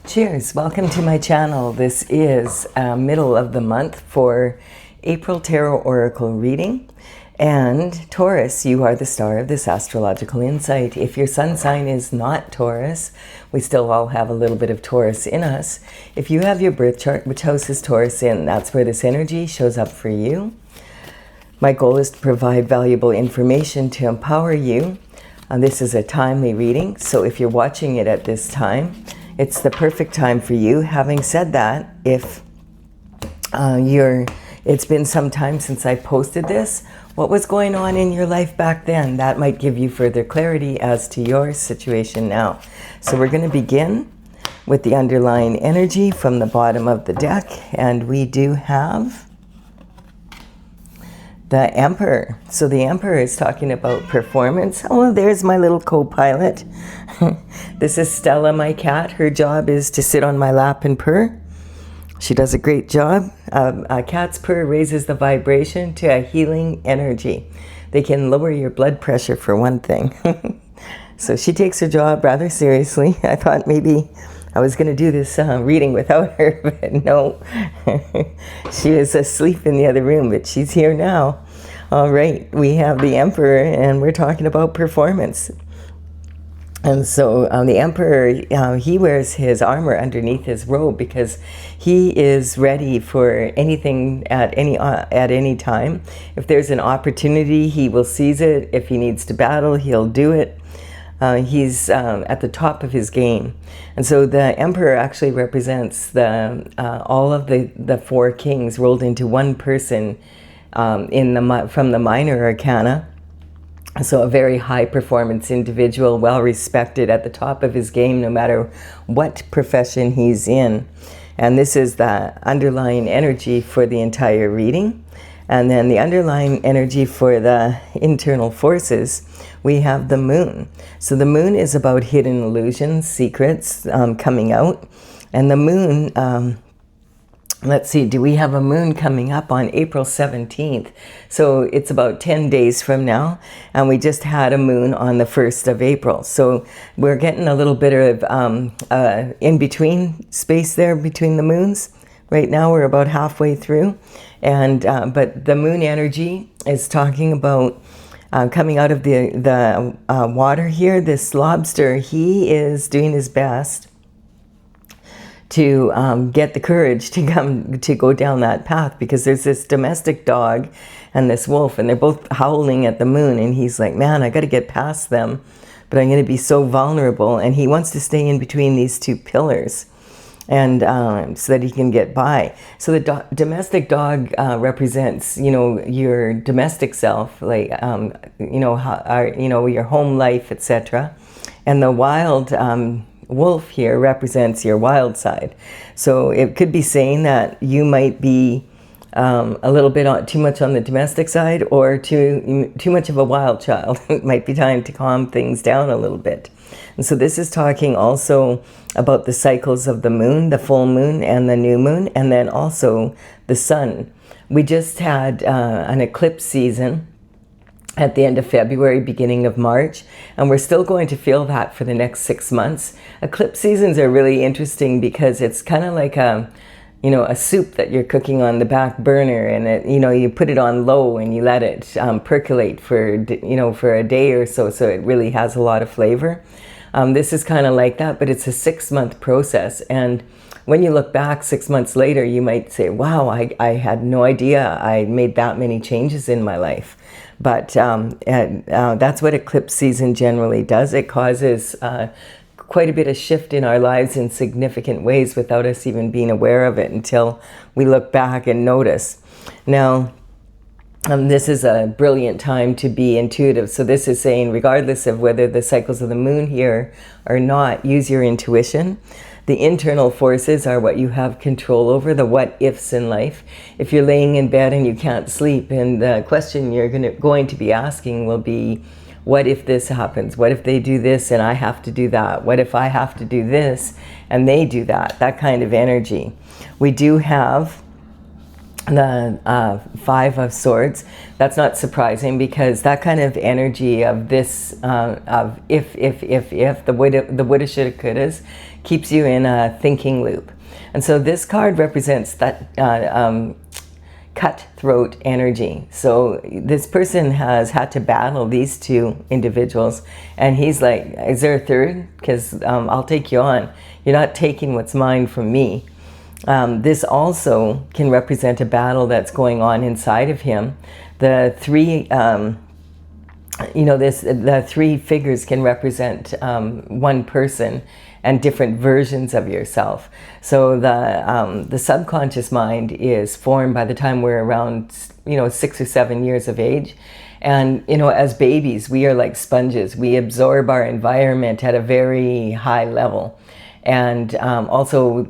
Cheers, welcome to my channel. This is middle of the month for April Tarot Oracle reading. And Taurus, you are the star of this astrological insight. If your sun sign is not Taurus, we still all have a little bit of Taurus in us. If you have your birth chart, which house is Taurus in, that's where this energy shows up for you. My goal is to provide valuable information to empower you. This is a timely reading, so if you're watching it at this time, it's the perfect time for you. Having said that, if it's been some time since I posted this, what was going on in your life back then? That might give you further clarity as to your situation now. So we're going to begin with the underlying energy from the bottom of the deck, and we do have the Emperor. So the Emperor is talking about performance. Oh, there's my little co-pilot. This is Stella, my cat. Her job is to sit on my lap and purr. She does a great job. A cat's purr raises the vibration to a healing energy. They can lower your blood pressure for one thing. So she takes her job rather seriously. I thought maybe I was going to do this reading without her, but no. She was asleep in the other room, but she's here now. All right, we have the Emperor, and we're talking about performance. And so the Emperor, he wears his armor underneath his robe because he is ready for anything at any time. If there's an opportunity, he will seize it. If he needs to battle, he'll do it. He's at the top of his game. And so the Emperor actually represents all of the four kings rolled into one person from the minor arcana. So a very high performance individual, well respected, at the top of his game no matter what profession he's in. And this is the underlying energy for the entire reading. And then the underlying energy for the internal forces, we have the moon. So the moon is about hidden illusions, secrets coming out. And the moon, let's see, do we have a moon coming up on April 17th? So it's about 10 days from now. And we just had a moon on the 1st of April. So we're getting a little bit of in-between space there between the moons. Right now we're about halfway through. And but the moon energy is talking about coming out of the water here. This lobster, he is doing his best to get the courage to go down that path, because there's this domestic dog and this wolf, and they're both howling at the moon, and he's like, man, I got to get past them, but I'm going to be so vulnerable. And he wants to stay in between these two pillars, and so that he can get by. So the domestic dog represents, your domestic self, like your home life, etc. And the wild wolf here represents your wild side. So it could be saying that you might be a little bit too much on the domestic side, or too much of a wild child. It might be time to calm things down a little bit. And so this is talking also about the cycles of the moon, the full moon and the new moon, and then also the sun. We just had an eclipse season at the end of February, beginning of March, and we're still going to feel that for the next 6 months. Eclipse seasons are really interesting because it's kind of like a soup that you're cooking on the back burner, and you put it on low and you let it percolate for a day or so it really has a lot of flavor. This is kind of like that, but it's a 6-month process. And when you look back 6 months later, you might say, wow, I had no idea I made that many changes in my life. But that's what eclipse season generally does. It causes quite a bit of shift in our lives in significant ways without us even being aware of it until we look back and notice. Now, this is a brilliant time to be intuitive. So this is saying, regardless of whether the cycles of the moon here or not, use your intuition. The internal forces are what you have control over, the what-ifs in life. If you're laying in bed and you can't sleep, and the question you're going to be asking will be, what if this happens? What if they do this and I have to do that? What if I have to do this and they do that? That kind of energy. We do have the Five of Swords. That's not surprising, because that kind of energy of this, of if, the woulda, shoulda, couldas, keeps you in a thinking loop. And so this card represents that cutthroat energy. So this person has had to battle these two individuals, and he's like, is there a third? Because I'll take you on. You're not taking what's mine from me. This also can represent a battle that's going on inside of him. The three, the three figures can represent one person and different versions of yourself. So the subconscious mind is formed by the time we're around 6 or 7 years of age. And as babies, we are like sponges. We absorb our environment at a very high level. And also,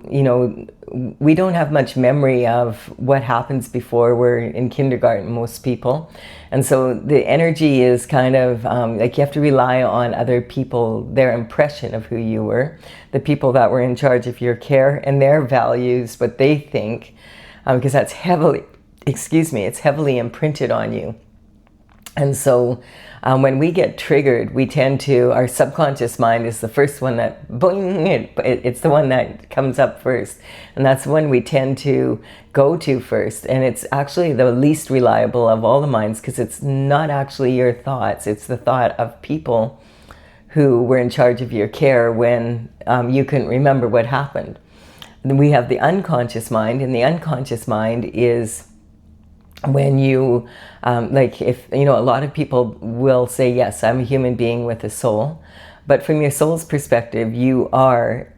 we don't have much memory of what happens before we're in kindergarten, most people. And so the energy is kind of like you have to rely on other people, their impression of who you were, the people that were in charge of your care and their values, what they think, because that's heavily, it's heavily imprinted on you. And so when we get triggered, we tend to, our subconscious mind is the first one that, boing, it's the one that comes up first. And that's one we tend to go to first. And it's actually the least reliable of all the minds, because it's not actually your thoughts. It's the thought of people who were in charge of your care when you couldn't remember what happened. And we have the unconscious mind, and the unconscious mind is when you, like if, a lot of people will say, yes, I'm a human being with a soul. But from your soul's perspective, you are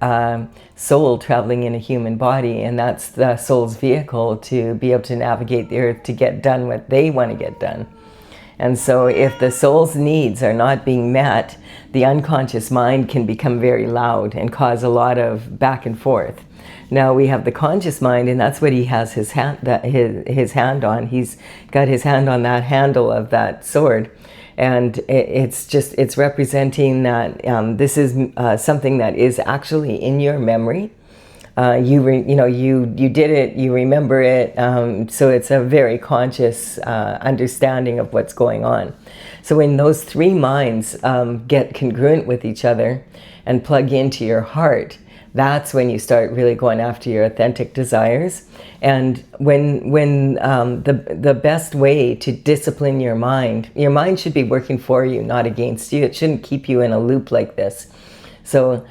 soul traveling in a human body, and that's the soul's vehicle to be able to navigate the earth to get done what they want to get done. And so if the soul's needs are not being met, the unconscious mind can become very loud and cause a lot of back and forth. Now we have the conscious mind, and that's what he has his hand on. He's got his hand on that handle of that sword. And it's representing that this is something that is actually in your memory. You did it, you remember it, so it's a very conscious understanding of what's going on. So when those three minds get congruent with each other and plug into your heart, that's when you start really going after your authentic desires. And when the best way to discipline your mind should be working for you, not against you. It shouldn't keep you in a loop like this. So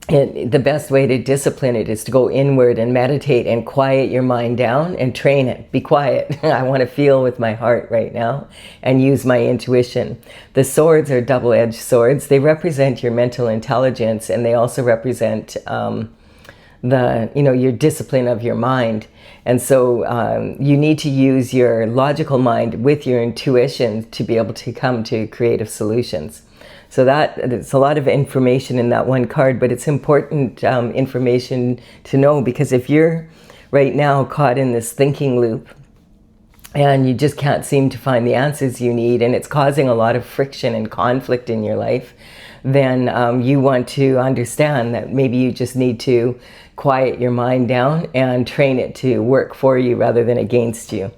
the best way to discipline it is to go inward and meditate and quiet your mind down and train it. Be quiet. I want to feel with my heart right now and use my intuition. The swords are double-edged swords. They represent your mental intelligence, and they also represent your discipline of your mind. And so you need to use your logical mind with your intuition to be able to come to creative solutions. So it's a lot of information in that one card, but it's important information to know, because if you're right now caught in this thinking loop and you just can't seem to find the answers you need, and it's causing a lot of friction and conflict in your life, then you want to understand that maybe you just need to quiet your mind down and train it to work for you rather than against you.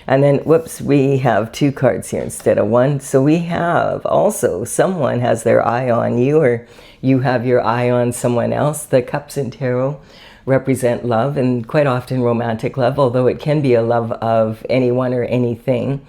And then, whoops, we have two cards here instead of one. So we have also someone has their eye on you, or you have your eye on someone else. The cups in tarot represent love, and quite often romantic love, although it can be a love of anyone or anything.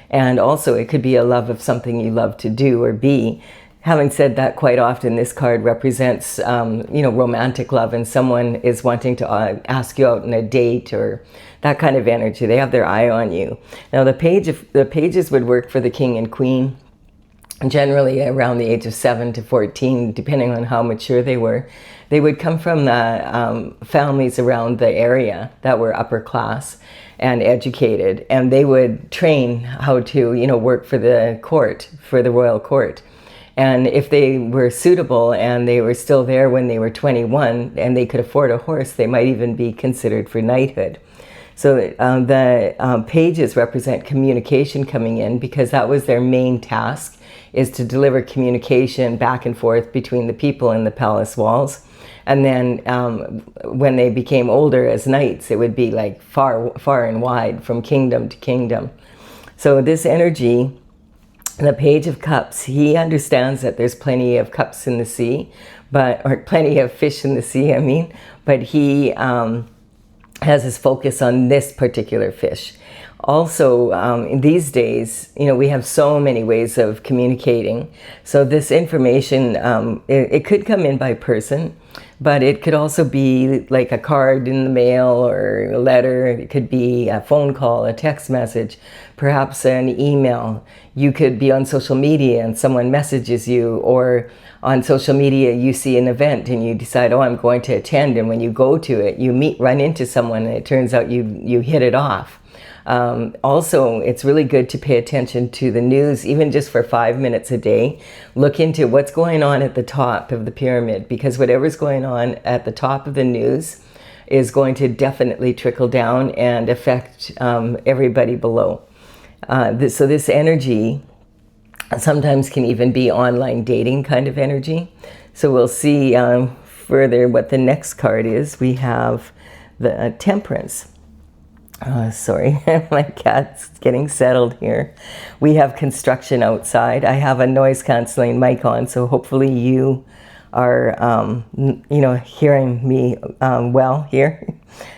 And also it could be a love of something you love to do or be. Having said that, quite often this card represents, romantic love, and someone is wanting to ask you out on a date or that kind of energy. They have their eye on you. Now, the pages would work for the king and queen, generally around the age of 7 to 14, depending on how mature they were. They would come from the families around the area that were upper class and educated, and they would train how to, work for the court, for the royal court. And if they were suitable and they were still there when they were 21 and they could afford a horse, they might even be considered for knighthood. So the pages represent communication coming in, because that was their main task, is to deliver communication back and forth between the people in the palace walls. And then when they became older as knights, it would be like far and wide, from kingdom to kingdom. So this energy, the Page of Cups, he understands that there's plenty of cups in the sea, or plenty of fish in the sea, I mean, but he has his focus on this particular fish. Also, in these days, we have so many ways of communicating. So this information, it could come in by person, but it could also be like a card in the mail or a letter. It could be a phone call, a text message, perhaps an email. You could be on social media and someone messages you, or on social media you see an event and you decide, oh, I'm going to attend, and when you go to it, you run into someone and it turns out you hit it off. Also, it's really good to pay attention to the news, even just for 5 minutes a day. Look into what's going on at the top of the pyramid, because whatever's going on at the top of the news is going to definitely trickle down and affect everybody below. So this energy sometimes can even be online dating kind of energy. So we'll see further what the next card is. We have the Temperance. Sorry, my cat's getting settled here. We have construction outside. I have a noise canceling mic on, so hopefully you are, hearing me well here.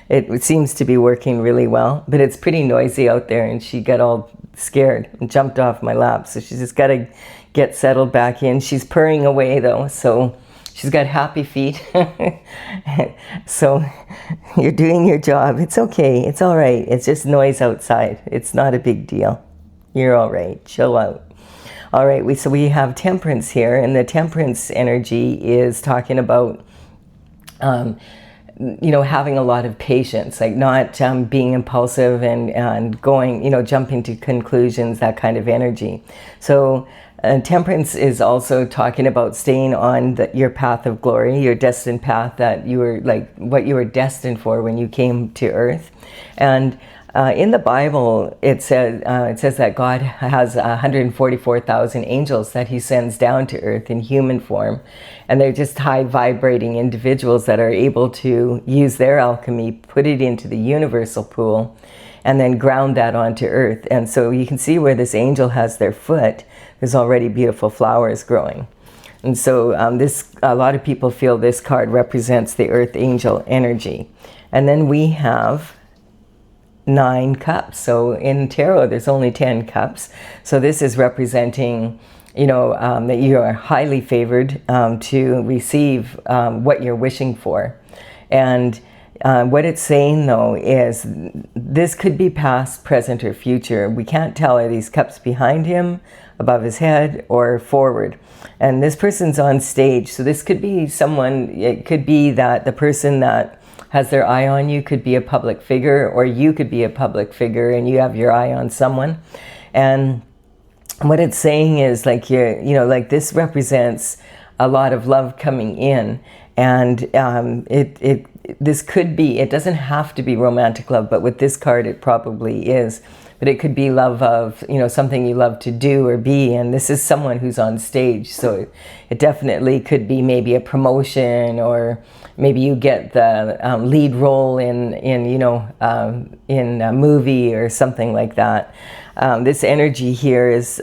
It seems to be working really well, but it's pretty noisy out there, and she got all scared and jumped off my lap. So she's just got to get settled back in. She's purring away though, so she's got happy feet. So you're doing your job. It's okay. It's all right. It's just noise outside. It's not a big deal. You're all right. Chill out. All right. So we have Temperance here, and the Temperance energy is talking about having a lot of patience, like not being impulsive and going, jumping to conclusions, that kind of energy. So Temperance is also talking about staying on your path of glory, your destined path, that you were like what you were destined for when you came to earth. And in the Bible, it says that God has 144,000 angels that he sends down to earth in human form. And they're just high vibrating individuals that are able to use their alchemy, put it into the universal pool, and then ground that onto earth. And so you can see where this angel has their foot, there's already beautiful flowers growing. And so a lot of people feel this card represents the earth angel energy. And then we have 9 cups. So in tarot, there's only 10 cups. So this is representing, that you are highly favored to receive what you're wishing for. And what it's saying, though, is this could be past, present, or future. We can't tell, are these cups behind him, above his head, or forward? And this person's on stage. So this could be someone, it could be that the person that has their eye on you could be a public figure, or you could be a public figure and you have your eye on someone. And what it's saying is like this represents a lot of love coming in. And this could be, it doesn't have to be romantic love, but with this card it probably is. But it could be love of, something you love to do or be. And this is someone who's on stage. So it definitely could be maybe a promotion, or maybe you get the lead role in a movie or something like that. This energy here is,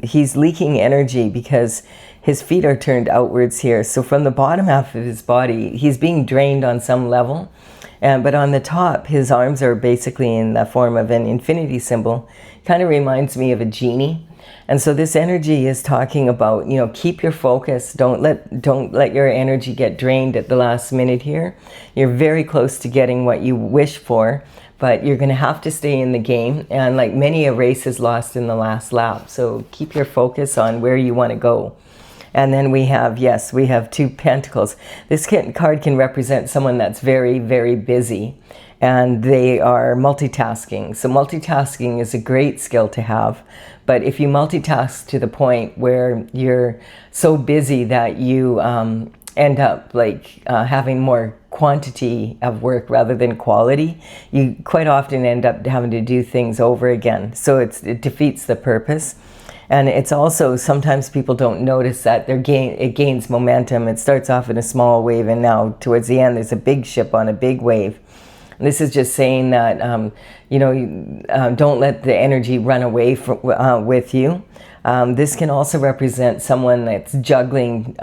he's leaking energy because his feet are turned outwards here. So from the bottom half of his body, he's being drained on some level. But on the top, his arms are basically in the form of an infinity symbol. Kind of reminds me of a genie. And so this energy is talking about, keep your focus. Don't let your energy get drained at the last minute here. You're very close to getting what you wish for, but you're going to have to stay in the game. And like many a race is lost in the last lap. So keep your focus on where you want to go. And then we have 2 pentacles. This card can represent someone that's very, very busy, and they are multitasking. So multitasking is a great skill to have, but if you multitask to the point where you're so busy that you end up like having more quantity of work rather than quality, you quite often end up having to do things over again. So it defeats the purpose. And it's also, sometimes people don't notice that it gains momentum. It starts off in a small wave, and now towards the end there's a big ship on a big wave. And this is just saying that, don't let the energy run away with you. This can also represent someone that's juggling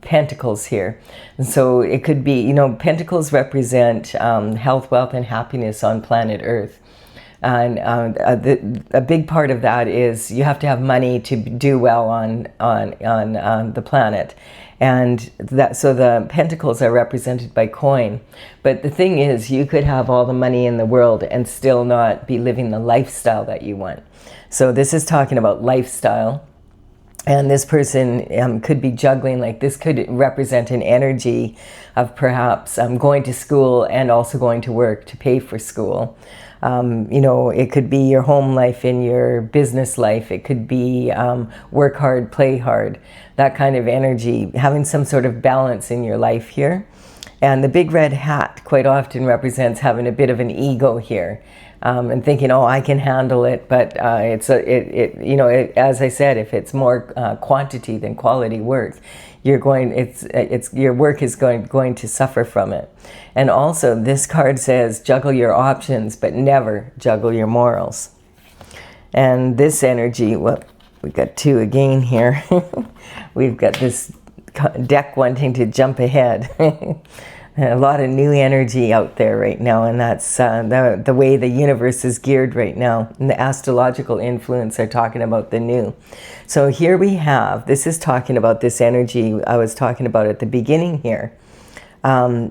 pentacles here. And so it could be, pentacles represent health, wealth, and happiness on planet Earth. And a big part of that is you have to have money to do well on the planet. And so the pentacles are represented by coin. But the thing is, you could have all the money in the world and still not be living the lifestyle that you want. So this is talking about lifestyle. And this person could be juggling, like this could represent an energy of perhaps going to school and also going to work to pay for school. It could be your home life and your business life. It could be work hard, play hard, that kind of energy, having some sort of balance in your life here. And the big red hat quite often represents having a bit of an ego here. And thinking, oh, I can handle it, but as I said, if it's more quantity than quality work, your work is going to suffer from it. And also, this card says, juggle your options, but never juggle your morals. And this energy, well, we got two again here. We've got this deck wanting to jump ahead. A lot of new energy out there right now, and that's the way the universe is geared right now. And the astrological influence are talking about the new. So here we have, this is talking about this energy I was talking about at the beginning here. The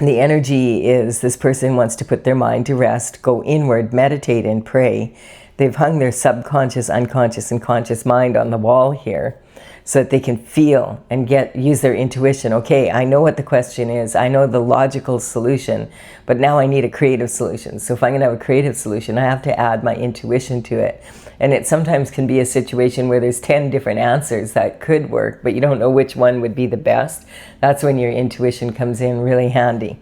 energy is this person wants to put their mind to rest, go inward, meditate, and pray. They've hung their subconscious, unconscious, and conscious mind on the wall here, so that they can feel and use their intuition. Okay, I know what the question is. I know the logical solution, but now I need a creative solution. So if I'm going to have a creative solution, I have to add my intuition to it. And it sometimes can be a situation where there's 10 different answers that could work, but you don't know which one would be the best. That's when your intuition comes in really handy.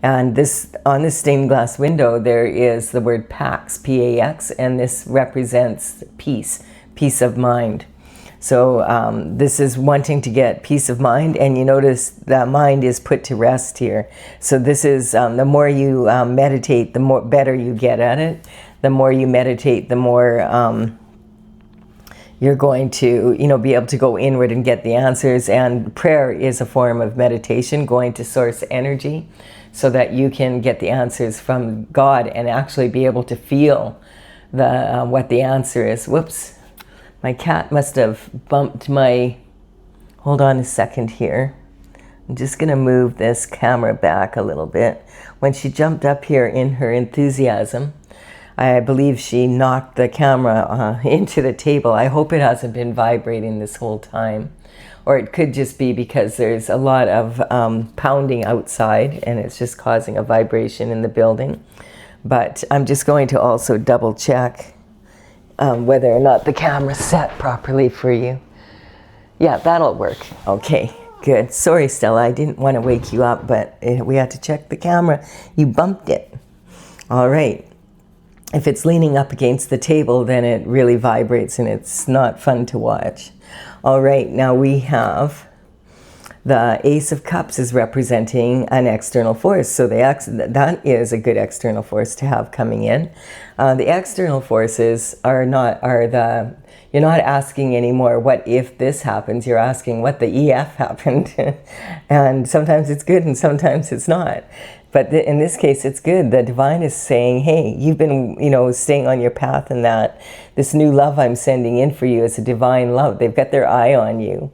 And on this stained glass window, there is the word Pax, P-A-X, and this represents peace of mind. So this is wanting to get peace of mind, and you notice that mind is put to rest here. So this is, the more you meditate, the more better you get at it. The more you meditate, the more you're going to, be able to go inward and get the answers. And prayer is a form of meditation, going to source energy, so that you can get the answers from God and actually be able to feel what the answer is. Whoops. My cat must have bumped hold on a second here. I'm just going to move this camera back a little bit. When she jumped up here in her enthusiasm, I believe she knocked the camera into the table. I hope it hasn't been vibrating this whole time. Or it could just be because there's a lot of pounding outside and it's just causing a vibration in the building. But I'm just going to also double check whether or not the camera's set properly for you. Yeah, that'll work. Okay, good. Sorry, Stella, I didn't want to wake you up, but we had to check the camera. You bumped it. All right. If it's leaning up against the table, then it really vibrates and it's not fun to watch. All right, now we have the Ace of Cups is representing an external force. So that is a good external force to have coming in. The external forces you're not asking anymore, what if this happens? You're asking what the EF happened. And sometimes it's good and sometimes it's not. But in this case, it's good. The divine is saying, hey, you've been, staying on your path, and that this new love I'm sending in for you is a divine love. They've got their eye on you.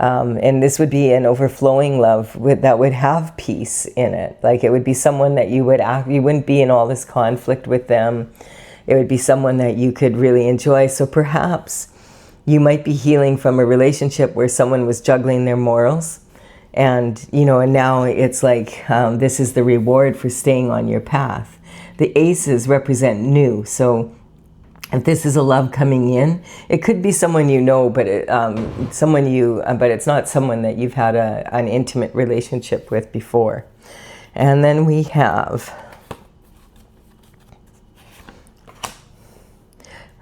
And this would be an overflowing love that would have peace in it. Like it would be someone that you wouldn't be in all this conflict with them. It would be someone that you could really enjoy. So perhaps you might be healing from a relationship where someone was juggling their morals. And, and now it's like, this is the reward for staying on your path. The aces represent new. So if this is a love coming in, it could be someone you know, but but it's not someone that you've had an intimate relationship with before. And then we have,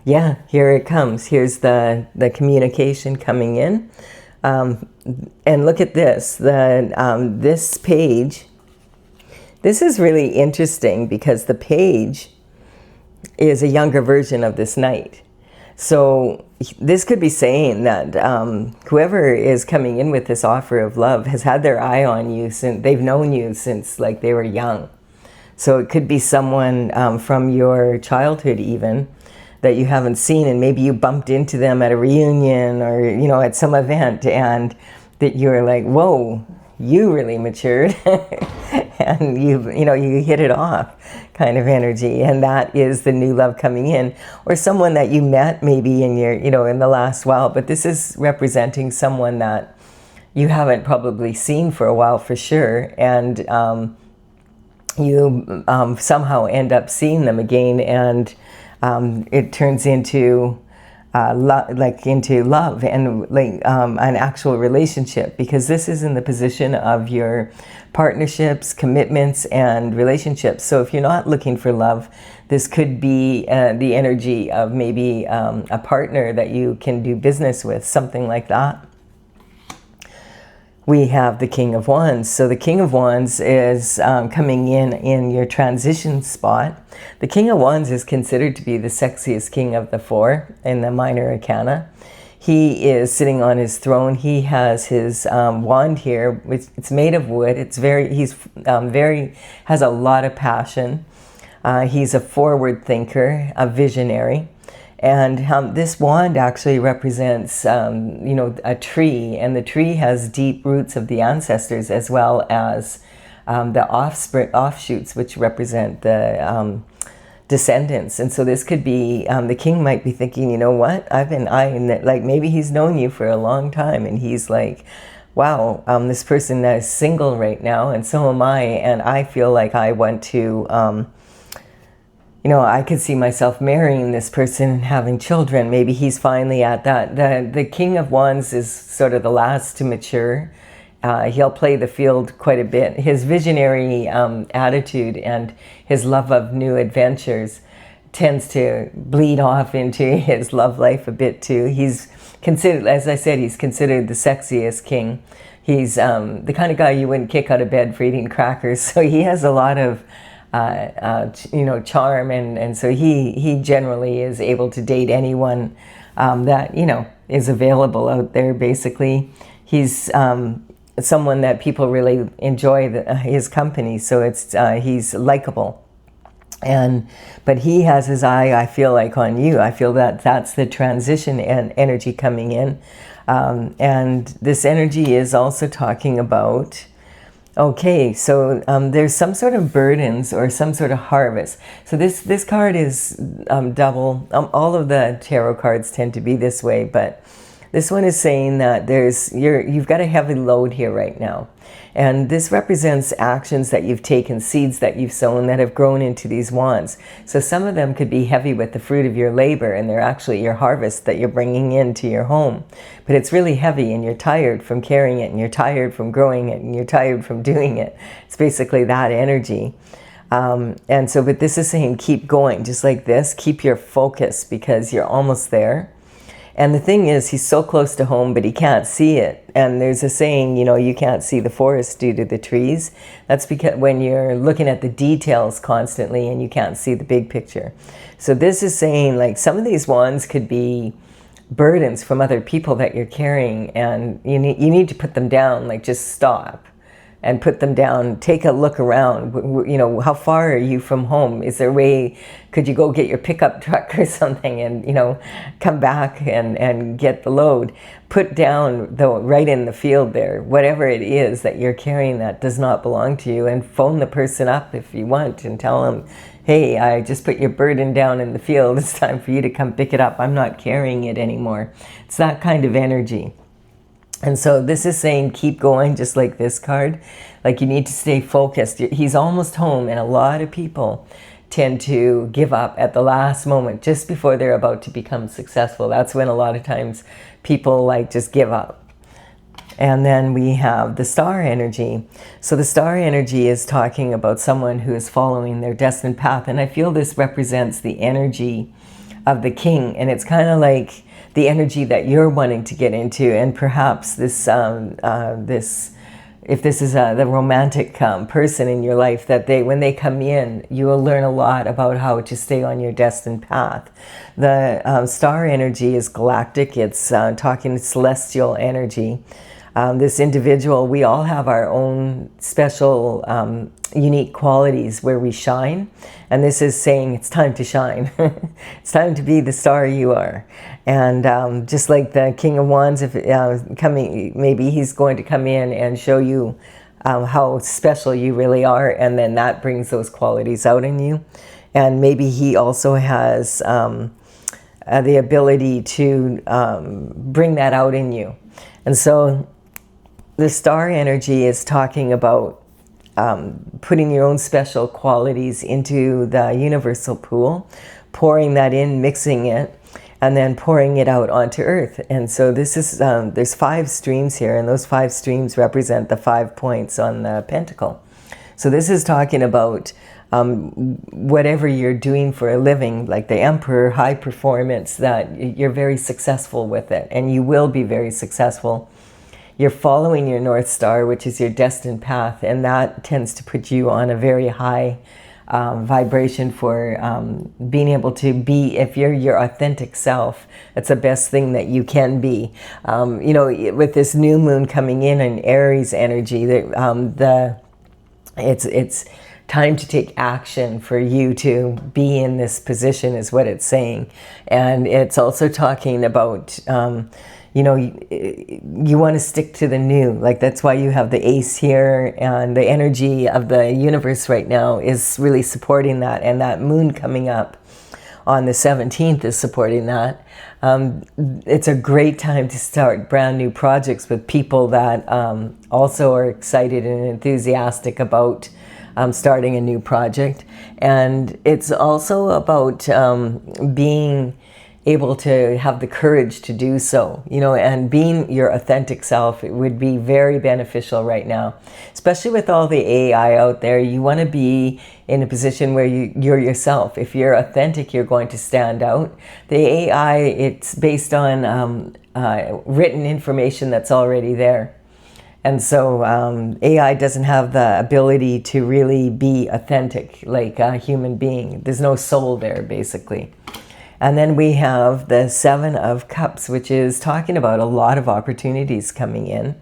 yeah, here it comes. Here's the communication coming in. And look at this, this page. This is really interesting because the page is a younger version of this knight. So this could be saying that whoever is coming in with this offer of love has had their eye on you since they've known you since like they were young. So it could be someone from your childhood even that you haven't seen, and maybe you bumped into them at a reunion or, you know, at some event, and that you were like, whoa, you really matured. And you hit it off kind of energy, and that is the new love coming in, or someone that you met maybe in your, in the last while, but this is representing someone that you haven't probably seen for a while for sure, and you somehow end up seeing them again, and it turns into into love and an actual relationship, because this is in the position of your partnerships, commitments, and relationships. So if you're not looking for love, this could be the energy of maybe a partner that you can do business with, something like that. We have the King of Wands. So the King of Wands is coming in your transition spot. The King of Wands is considered to be the sexiest king of the four in the minor arcana. He is sitting on his throne. He has his wand here. It's made of wood. It's has a lot of passion. He's a forward thinker, a visionary. And this wand actually represents, a tree, and the tree has deep roots of the ancestors, as well as the offshoots, which represent the descendants. And so this could be, the king might be thinking, you know what, I've been eyeing that, like maybe he's known you for a long time, and he's like, wow, this person that is single right now, and so am I, and I feel like I want to, I could see myself marrying this person and having children. Maybe he's finally at that. The King of Wands is sort of the last to mature. He'll play the field quite a bit. His visionary attitude and his love of new adventures tends to bleed off into his love life a bit too. He's considered, as I said, he's considered the sexiest king. He's the kind of guy you wouldn't kick out of bed for eating crackers. So he has a lot of charm, and so he generally is able to date anyone that is available out there. Basically, he's someone that people really enjoy his company. So it's he's likable, but he has his eye, I feel like, on you. I feel that that's the transition and energy coming in, and this energy is also talking about. Okay, so there's some sort of burdens or some sort of harvest. So this card is double. All of the tarot cards tend to be this way, but this one is saying that you've got a heavy load here right now. And this represents actions that you've taken, seeds that you've sown that have grown into these wands. So some of them could be heavy with the fruit of your labor, and they're actually your harvest that you're bringing into your home. But it's really heavy, and you're tired from carrying it, and you're tired from growing it, and you're tired from doing it. It's basically that energy. And so, but this is saying keep going, just like this. Keep your focus, because you're almost there. And the thing is, he's so close to home, but he can't see it. And there's a saying, you can't see the forest due to the trees. That's because when you're looking at the details constantly and you can't see the big picture. So this is saying, like, some of these wands could be burdens from other people that you're carrying, and you need to put them down, like just stop and put them down. Take a look around. How far are you from home? Is there a way, could you go get your pickup truck or something and, come back and get the load? Put down, right in the field there, whatever it is that you're carrying that does not belong to you, and phone the person up if you want and tell them, hey, I just put your burden down in the field. It's time for you to come pick it up. I'm not carrying it anymore. It's that kind of energy. And so this is saying keep going, just like this card. Like, you need to stay focused. He's almost home, and a lot of people tend to give up at the last moment, just before they're about to become successful. That's when a lot of times people just give up. And then we have the star energy. So the star energy is talking about someone who is following their destined path. And I feel this represents the energy of the king. And it's kind of like the energy that you're wanting to get into. And perhaps this, if this is the romantic person in your life, that when they come in, you will learn a lot about how to stay on your destined path. The star energy is galactic. It's talking celestial energy. This individual, we all have our own special, unique qualities where we shine. And this is saying it's time to shine. It's time to be the star you are. And just like the King of Wands, if maybe he's going to come in and show you how special you really are. And then that brings those qualities out in you. And maybe he also has the ability to bring that out in you. And so the star energy is talking about putting your own special qualities into the universal pool, pouring that in, mixing it, and then pouring it out onto Earth. And so this is, there's 5 streams here, and those 5 streams represent the 5 points on the pentacle. So this is talking about whatever you're doing for a living, like the Emperor, high performance, that you're very successful with it, and you will be very successful. You're following your North Star, which is your destined path, and that tends to put you on a very high vibration for being able to be, if you're your authentic self, that's the best thing that you can be. You know, with this new moon coming in Aries energy, it's time to take action for you to be in this position, is what it's saying. And it's also talking about you know, you want to stick to the new. Like, that's why you have the ace here, and the energy of the universe right now is really supporting that. And that moon coming up on the 17th is supporting that. It's a great time to start brand new projects with people that also are excited and enthusiastic about starting a new project. And it's also about being able to have the courage to do so, you know, and being your authentic self. It would be very beneficial right now, especially with all the AI out there. You want to be in a position where you're yourself. If you're authentic, you're going to stand out. The AI, it's based on written information that's already there. And so AI doesn't have the ability to really be authentic like a human being. There's no soul there, basically. And then we have the 7 of Cups, which is talking about a lot of opportunities coming in.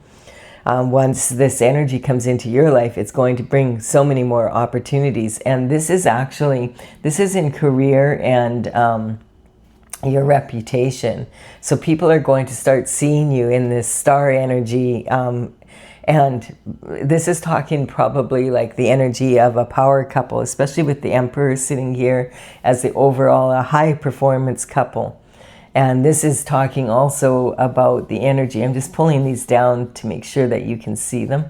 Once this energy comes into your life, it's going to bring so many more opportunities. And this is in career and your reputation. So people are going to start seeing you in this star energy. And this is talking probably like the energy of a power couple, especially with the Emperor sitting here as the overall a high performance couple. And this is talking also about the energy. I'm just pulling these down to make sure that you can see them.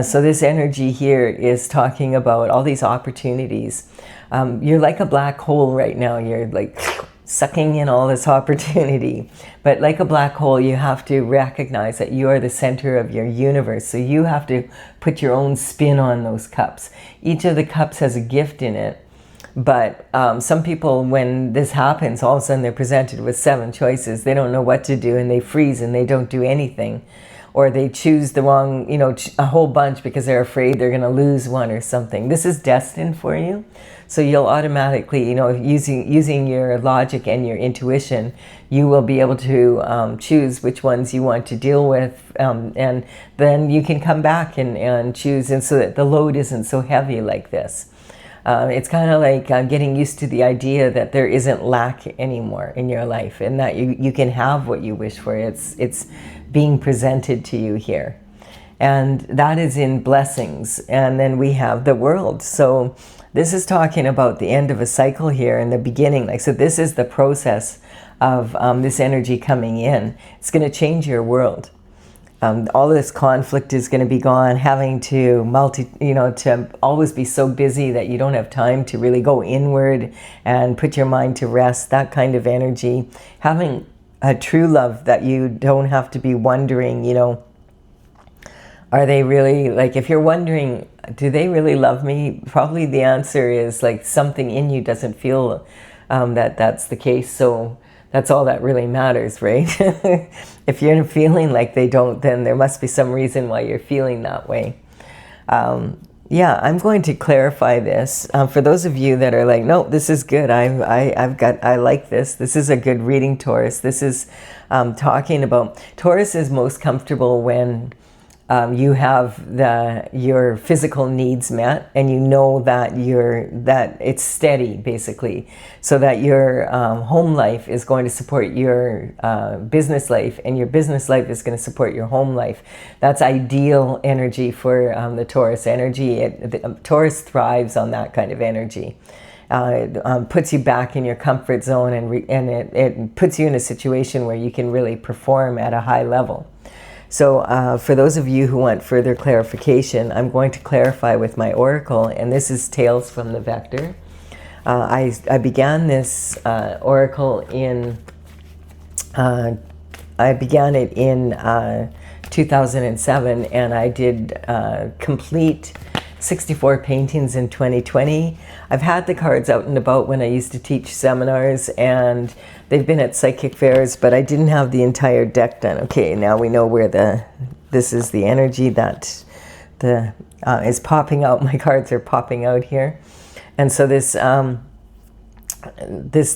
So this energy here is talking about all these opportunities. You're like a black hole right now. You're like sucking in all this opportunity. But like a black hole, you have to recognize that you are the center of your universe. So you have to put your own spin on those cups. Each of the cups has a gift in it. But some people, when this happens, all of a sudden they're presented with 7 choices. They don't know what to do, and they freeze and they don't do anything. Or they choose the wrong, you know, a whole bunch because they're afraid they're going to lose one or something. This is destined for you. So you'll automatically, you know, using your logic and your intuition, you will be able to choose which ones you want to deal with. And then you can come back and choose, and so that the load isn't so heavy like this. It's kind of like getting used to the idea that there isn't lack anymore in your life, and that you can have what you wish for. It's being presented to you here. And that is in blessings. And then we have the world. So this is talking about the end of a cycle here and the beginning. Like, so this is the process of this energy coming in. It's going to change your world. All of this conflict is going to be gone. Having to to always be so busy that you don't have time to really go inward and put your mind to rest. That kind of energy. Having a true love that you don't have to be wondering, you know, Are they really, like, if you're wondering, do they really love me? Probably the answer is like something in you doesn't feel that that's the case. So that's all that really matters, right? If you're feeling like they don't, then there must be some reason why you're feeling that way. Yeah, I'm going to clarify this. For those of you that are like, no, this is good. I like this. This is a good reading, Taurus. This is talking about, Taurus is most comfortable when you have your physical needs met, and you know that it's steady, basically, so that your home life is going to support your business life, and your business life is going to support your home life. That's ideal energy for the Taurus energy. Taurus thrives on that kind of energy. It puts you back in your comfort zone, and it puts you in a situation where you can really perform at a high level. So for those of you who want further clarification, I'm going to clarify with my oracle, and this is Tales from the Vector. I began this oracle in, I began it in 2007, and I did complete 64 paintings in 2020. I've had the cards out and about when I used to teach seminars, and they've been at psychic fairs, but I didn't have the entire deck done. Okay, now we know where this is the energy that is popping out. My cards are popping out here. And so this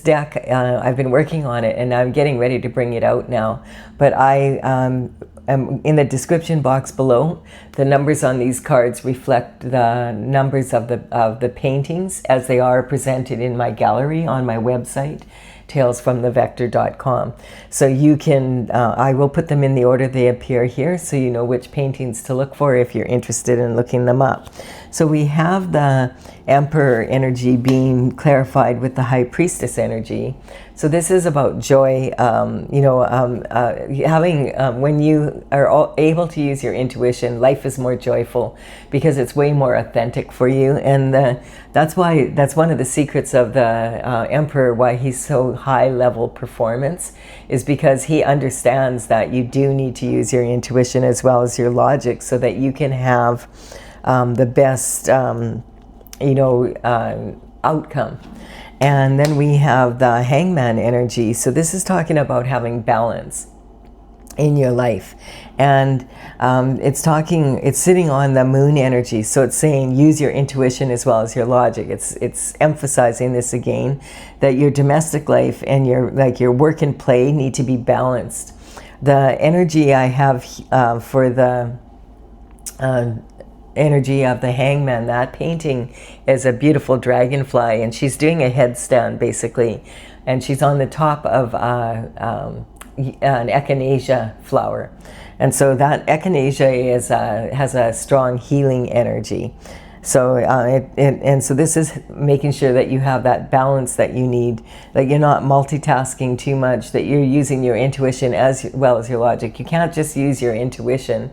deck, I've been working on it, and I'm getting ready to bring it out now. But I am in the description box below. The numbers on these cards reflect the numbers of the paintings as they are presented in my gallery on my website, talesfromthevector.com. So you can, I will put them in the order they appear here, so you know which paintings to look for if you're interested in looking them up. So we have the Emperor energy being clarified with the High Priestess energy. So this is about joy, when you are able to use your intuition, life is more joyful because it's way more authentic for you. And that's one of the secrets of the Emperor, why he's so high level performance, is because he understands that you do need to use your intuition as well as your logic so that you can have the best outcome. And then we have the Hangman energy. So this is talking about having balance in your life. And it's sitting on the Moon energy. So it's saying use your intuition as well as your logic. It's emphasizing this again, that your domestic life and your work and play need to be balanced. The energy I have for the energy of the Hangman, that painting is a beautiful dragonfly, and she's doing a headstand basically, and she's on the top of an echinacea flower, and so that echinacea has a strong healing energy. So so this is making sure that you have that balance that you need, that you're not multitasking too much, that you're using your intuition as well as your logic. You can't just use your intuition.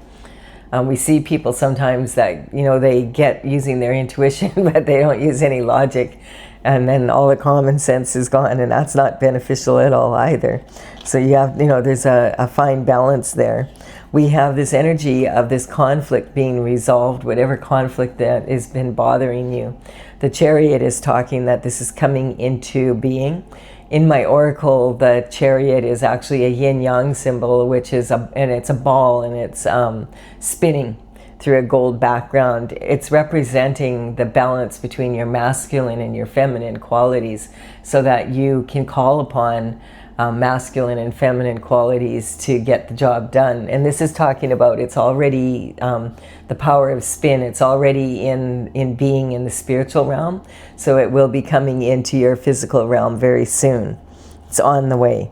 We see people sometimes that, they get using their intuition, but they don't use any logic. And then all the common sense is gone, and that's not beneficial at all either. So you have, there's a fine balance there. We have this energy of this conflict being resolved, whatever conflict that has been bothering you. The Chariot is talking that this is coming into being. In my oracle, the Chariot is actually a yin-yang symbol, which is it's a ball, and it's spinning through a gold background. It's representing the balance between your masculine and your feminine qualities, so that you can call upon masculine and feminine qualities to get the job done. And this is talking about, it's already the power of spin. It's already in being in the spiritual realm, so it will be coming into your physical realm very soon. It's on the way,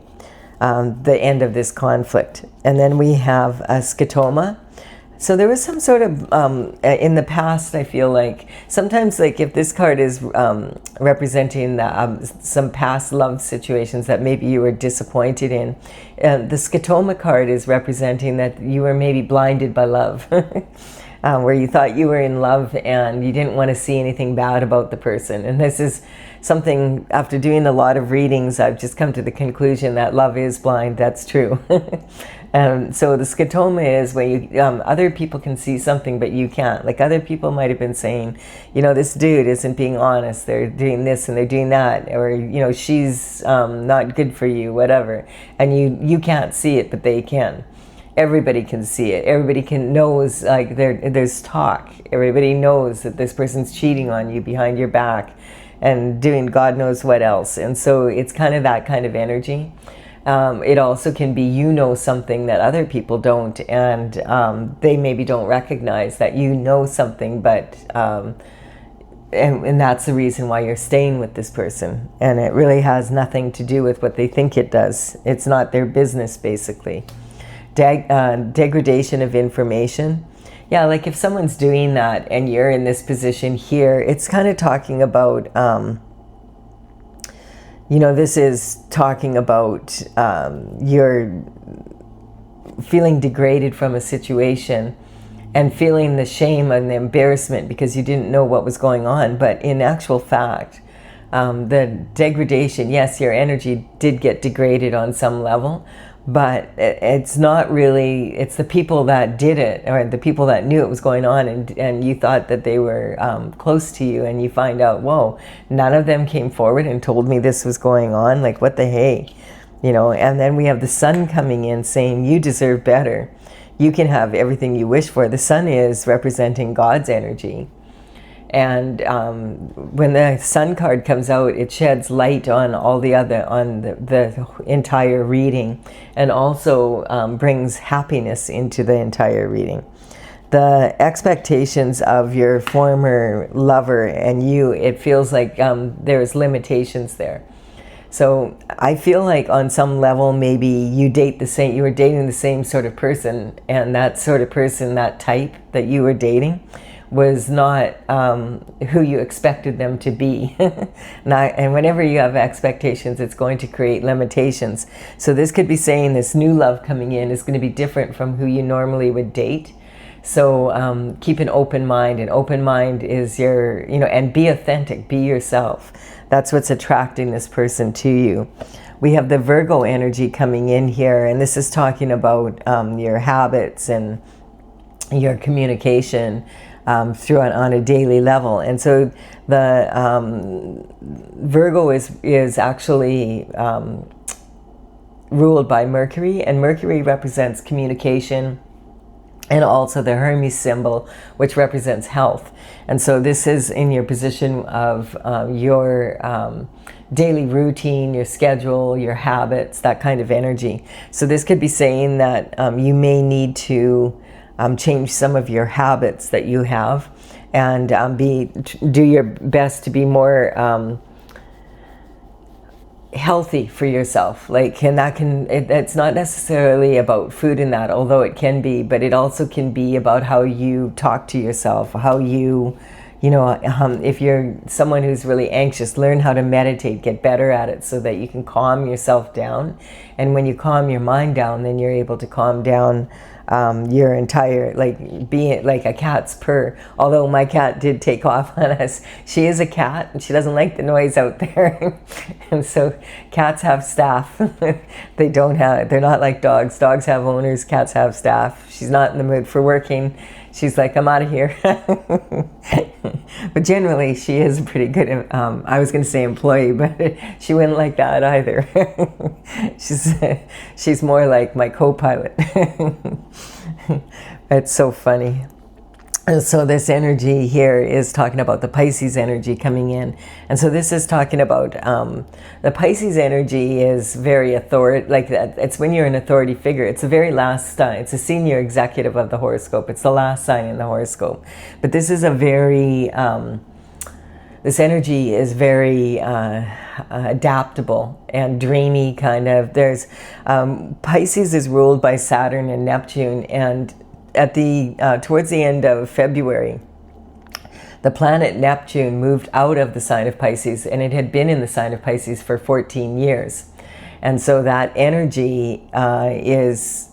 the end of this conflict. And then we have a scotoma. So there was some sort of, in the past, I feel like, sometimes like if this card is representing some past love situations that maybe you were disappointed in, the scotoma card is representing that you were maybe blinded by love, where you thought you were in love and you didn't want to see anything bad about the person. And this is something, after doing a lot of readings, I've just come to the conclusion that love is blind. That's true. So the scotoma is where you, other people can see something, but you can't. Like other people might have been saying, you know, this dude isn't being honest. They're doing this and they're doing that, or you know, she's not good for you, whatever. And you can't see it, but they can. Everybody can see it. Everybody knows, like there's talk. Everybody knows that this person's cheating on you behind your back and doing God knows what else. And so it's kind of that kind of energy. It also can be, you know, something that other people don't, and they maybe don't recognize that you know something, but and that's the reason why you're staying with this person. And it really has nothing to do with what they think it does. It's not their business, basically. Degradation of information. Yeah, like if someone's doing that and you're in this position here, it's kind of talking about, you know, this is talking about you're feeling degraded from a situation and feeling the shame and the embarrassment because you didn't know what was going on. But in actual fact, the degradation, yes, your energy did get degraded on some level, but it's not really, it's the people that did it, or the people that knew it was going on, and you thought that they were close to you, and you find out, whoa, none of them came forward and told me this was going on. Like, what the hey, you know? And then we have the sun coming in saying, you deserve better. You can have everything you wish for. The sun is representing God's energy. And when the sun card comes out, it sheds light on all the other, on the entire reading, and also brings happiness into the entire reading. The expectations of your former lover and you, it feels like there's limitations there. So I feel like on some level, maybe you were dating the same sort of person, and that sort of person, that type that you were dating, was not who you expected them to be. And whenever you have expectations, it's going to create limitations. So this could be saying this new love coming in is going to be different from who you normally would date. So keep an open mind. An open mind is your, you know, and be authentic, be yourself. That's what's attracting this person to you. We have the Virgo energy coming in here, and this is talking about your habits and your communication on a daily level. And so the Virgo is actually ruled by Mercury, and Mercury represents communication, and also the Hermes symbol, which represents health. And so this is in your position of your daily routine, your schedule, your habits, that kind of energy. So this could be saying that you may need to change some of your habits that you have, and do your best to be more healthy for yourself. Like, and it's not necessarily about food in that, although it can be, but it also can be about how you talk to yourself, how you know, if you're someone who's really anxious, learn how to meditate, get better at it so that you can calm yourself down. And when you calm your mind down, then you're able to calm down your entire, like, being like a cat's purr. Although my cat did take off on us. She is a cat and she doesn't like the noise out there. And so cats have staff. They're not like dogs. Dogs have owners, cats have staff. She's not in the mood for working. She's like, I'm out of here. But generally she is pretty good. I was going to say employee, but she wouldn't like that either. She's more like my co-pilot. It's so funny. And so this energy here is talking about the Pisces energy coming in. And so this is talking about the Pisces energy is very like that. It's when you're an authority figure. It's the very last sign. It's a senior executive of the horoscope. It's the last sign in the horoscope. But this is a very, this energy is very adaptable and dreamy kind of. There's Pisces is ruled by Saturn and Neptune, and at towards the end of February, the planet Neptune moved out of the sign of Pisces, and it had been in the sign of Pisces for 14 years. And so that energy was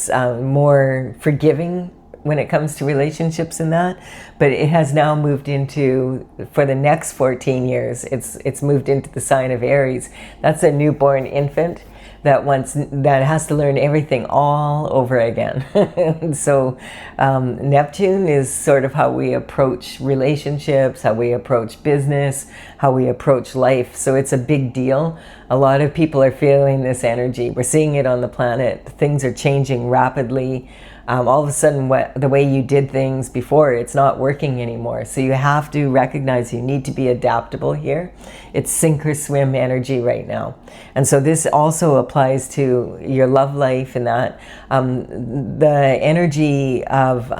more forgiving when it comes to relationships and that, but it has now moved into, for the next 14 years, it's moved into the sign of Aries. That's a newborn infant. that has to learn everything all over again. So Neptune is sort of how we approach relationships, how we approach business, how we approach life. So it's a big deal. A lot of people are feeling this energy. We're seeing it on the planet. Things are changing rapidly. All of a sudden, the way you did things before, it's not working anymore. So you have to recognize you need to be adaptable here. It's sink or swim energy right now. And so this also applies to your love life and that. The energy of,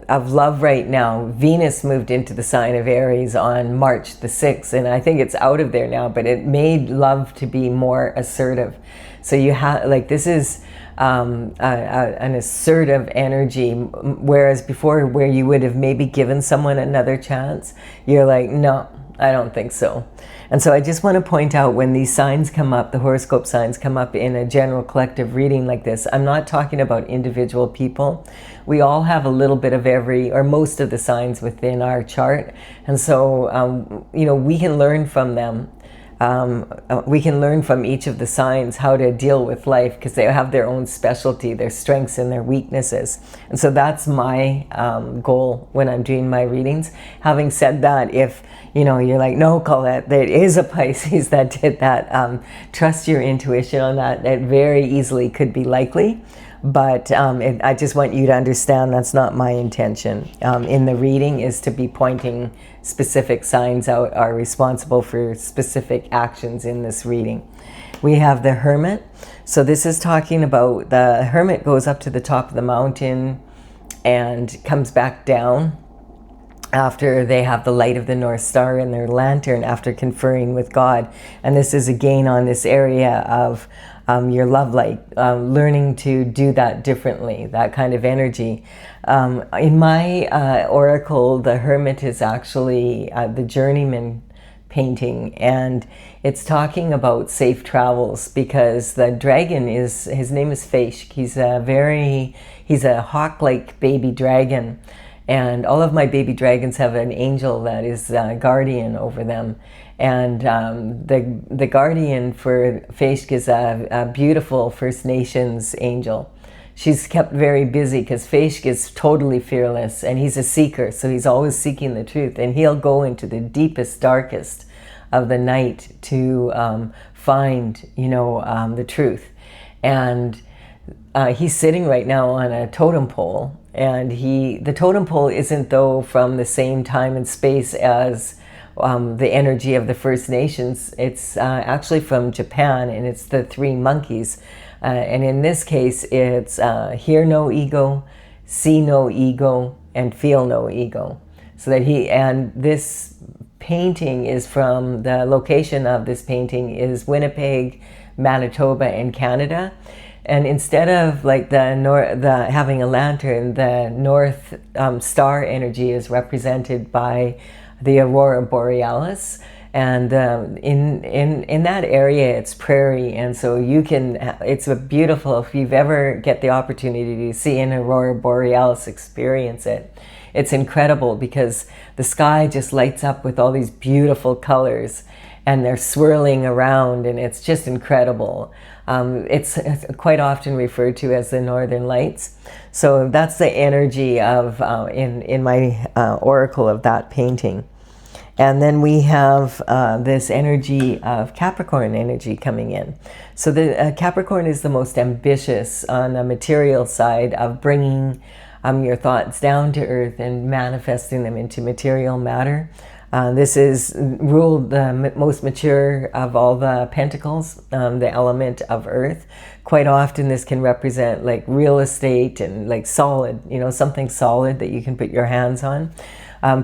of love right now, Venus moved into the sign of Aries on March the 6th. And I think it's out of there now, but it made love to be more assertive. So you have, like, this is an assertive energy, whereas before, where you would have maybe given someone another chance, you're like, no, I don't think so. And so I just want to point out, when these signs come up, the horoscope signs come up in a general collective reading like this, I'm not talking about individual people. We all have a little bit of every, or most of the signs within our chart. And so, we can learn from them. We can learn from each of the signs how to deal with life, because they have their own specialty, their strengths and their weaknesses. And so that's my goal when I'm doing my readings. Having said that, if you're like, no, Colette, there is a Pisces that did that, trust your intuition on that. That very easily could be likely. But I just want you to understand that's not my intention. In the reading is to be pointing specific signs out are responsible for specific actions in this reading. We have the Hermit. So this is talking about the Hermit goes up to the top of the mountain and comes back down after they have the light of the North Star in their lantern, after conferring with God. And this is again on this area of your love light, learning to do that differently, that kind of energy. In my oracle, the Hermit is actually the journeyman painting, and it's talking about safe travels, because the dragon his name is Ifyou. He's a hawk-like baby dragon. And all of my baby dragons have an angel that is guardian over them. And the guardian for Ifyou is a beautiful First Nations angel. She's kept very busy because Ifyou is totally fearless, and he's a seeker, so he's always seeking the truth. And he'll go into the deepest, darkest of the night to find, the truth. And he's sitting right now on a totem pole. And the totem pole isn't, though, from the same time and space as the energy of the First Nations. It's actually from Japan, and it's the three monkeys. And in this case, it's hear no ego, see no ego, and feel no ego. So that and this painting is from, the location of this painting is Winnipeg, Manitoba, in Canada. And instead of like having a lantern, the North Star energy is represented by the Aurora Borealis. And in that area, it's prairie, and so it's a beautiful, if you've ever get the opportunity to see an Aurora Borealis, experience it. It's incredible, because the sky just lights up with all these beautiful colors, and they're swirling around, and it's just incredible. It's quite often referred to as the Northern Lights. So that's the energy of in my oracle of that painting. And then we have this energy of Capricorn energy coming in. So the Capricorn is the most ambitious on the material side of bringing your thoughts down to earth and manifesting them into material matter. This is ruled the most mature of all the pentacles, the element of earth. Quite often this can represent like real estate and like solid, something solid that you can put your hands on.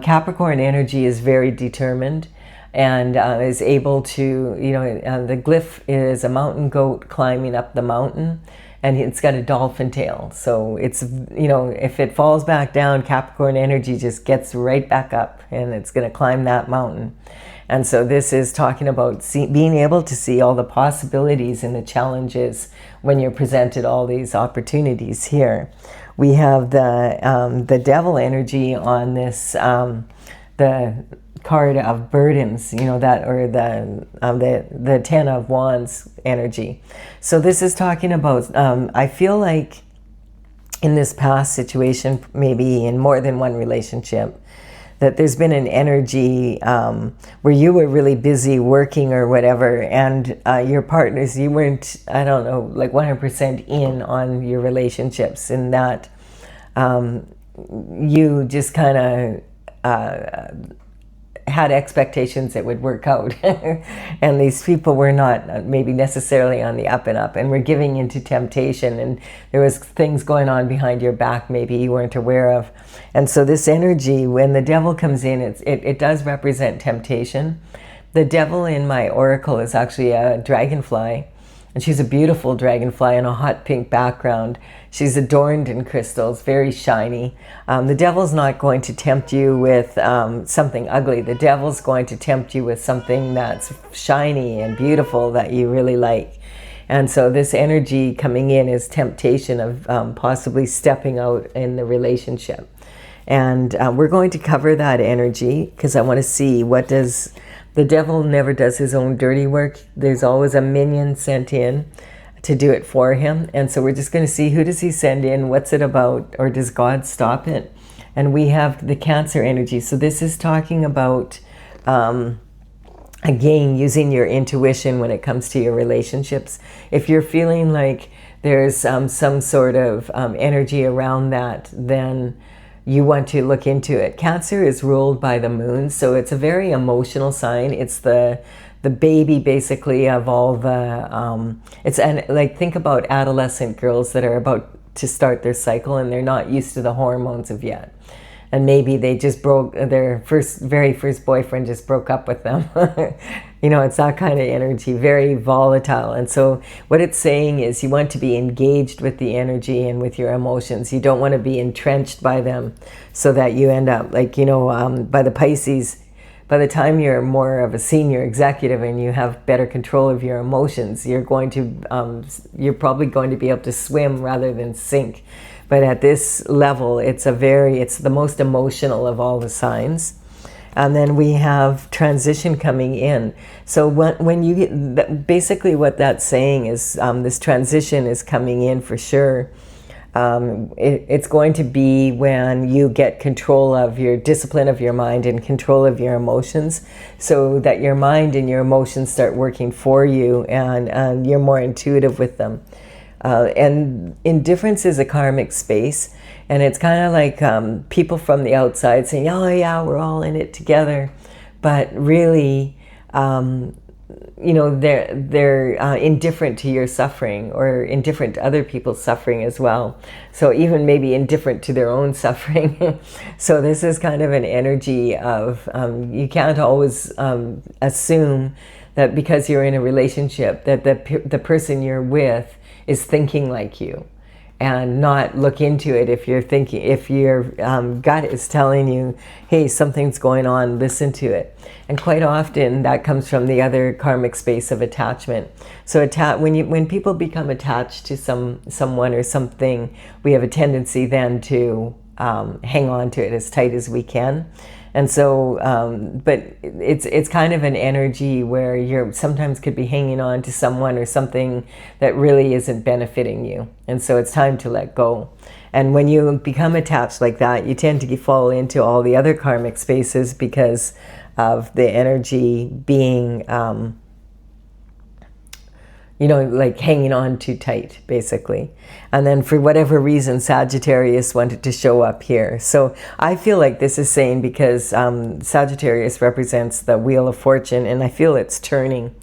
Capricorn energy is very determined and is able to, the glyph is a mountain goat climbing up the mountain, and it's got a dolphin tail. So it's, if it falls back down, Capricorn energy just gets right back up, and it's going to climb that mountain. And so this is talking about being able to see all the possibilities and the challenges when you're presented all these opportunities here. We have the devil energy on this, the card of burdens, you know, that, or the 10 of Wands energy. So this is talking about, I feel like in this past situation, maybe in more than one relationship, that there's been an energy where you were really busy working or whatever, and your partners, you weren't, I don't know, like 100% in on your relationships, in that you just kind of had expectations that would work out. And these people were not maybe necessarily on the up and up, and were giving into temptation, and there was things going on behind your back maybe you weren't aware of. And so this energy, when the devil comes in, it does represent temptation. The devil in my oracle is actually a dragonfly, and she's a beautiful dragonfly in a hot pink background. She's adorned in crystals, very shiny. The devil's not going to tempt you with something ugly. The devil's going to tempt you with something that's shiny and beautiful that you really like. And so this energy coming in is temptation of possibly stepping out in the relationship. And we're going to cover that energy, because I want to see, what does... The devil never does his own dirty work. There's always a minion sent in to do it for him. And so we're just going to see, who does he send in? What's it about? Or does God stop it? And we have the Cancer energy. So this is talking about, again, using your intuition when it comes to your relationships. If you're feeling like there's some sort of energy around that, then you want to look into it. Cancer is ruled by the moon, so it's a very emotional sign. It's the baby, basically, of all the, like, think about adolescent girls that are about to start their cycle, and they're not used to the hormones of yet. And maybe they just broke, their very first boyfriend just broke up with them. You know, it's that kind of energy, very volatile. And so what it's saying is, you want to be engaged with the energy and with your emotions. You don't want to be entrenched by them, so that you end up like, you know, by the Pisces, by the time you're more of a senior executive and you have better control of your emotions, you're going to, you're probably going to be able to swim rather than sink. But at this level, it's the most emotional of all the signs. And then we have transition coming in. So when you get, basically what that's saying is, this transition is coming in for sure. It's going to be when you get control of your discipline of your mind and control of your emotions, so that your mind and your emotions start working for you, and you're more intuitive with them. And indifference is a karmic space, and it's kind of like people from the outside saying, oh yeah, we're all in it together. But really, you know, they're indifferent to your suffering, or indifferent to other people's suffering as well. So even maybe indifferent to their own suffering. So this is kind of an energy of, you can't always assume that because you're in a relationship that the person you're with is thinking like you, and not look into it. If you're thinking, if your gut is telling you, hey, something's going on, listen to it. And quite often that comes from the other karmic space of attachment. So when people become attached to someone or something, we have a tendency then to hang on to it as tight as we can. And so, but it's kind of an energy where you're sometimes could be hanging on to someone or something that really isn't benefiting you. And so it's time to let go. And when you become attached like that, you tend to fall into all the other karmic spaces because of the energy being, you know, like hanging on too tight, basically. And then for whatever reason, Sagittarius wanted to show up here. So I feel like this is saying, because Sagittarius represents the Wheel of Fortune, and I feel it's turning.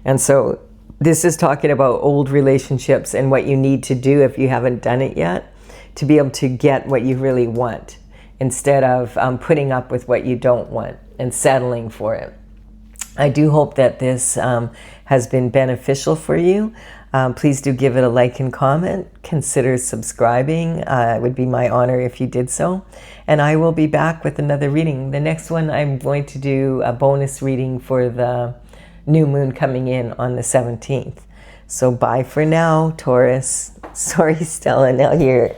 And so this is talking about old relationships and what you need to do if you haven't done it yet, to be able to get what you really want, instead of putting up with what you don't want and settling for it. I do hope that this has been beneficial for you. Please do give it a like and comment. Consider subscribing. It would be my honor if you did so. And I will be back with another reading. The next one, I'm going to do a bonus reading for the new moon coming in on the 17th. So bye for now, Taurus. Sorry, Stella, now you're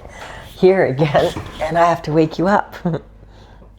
here again, and I have to wake you up.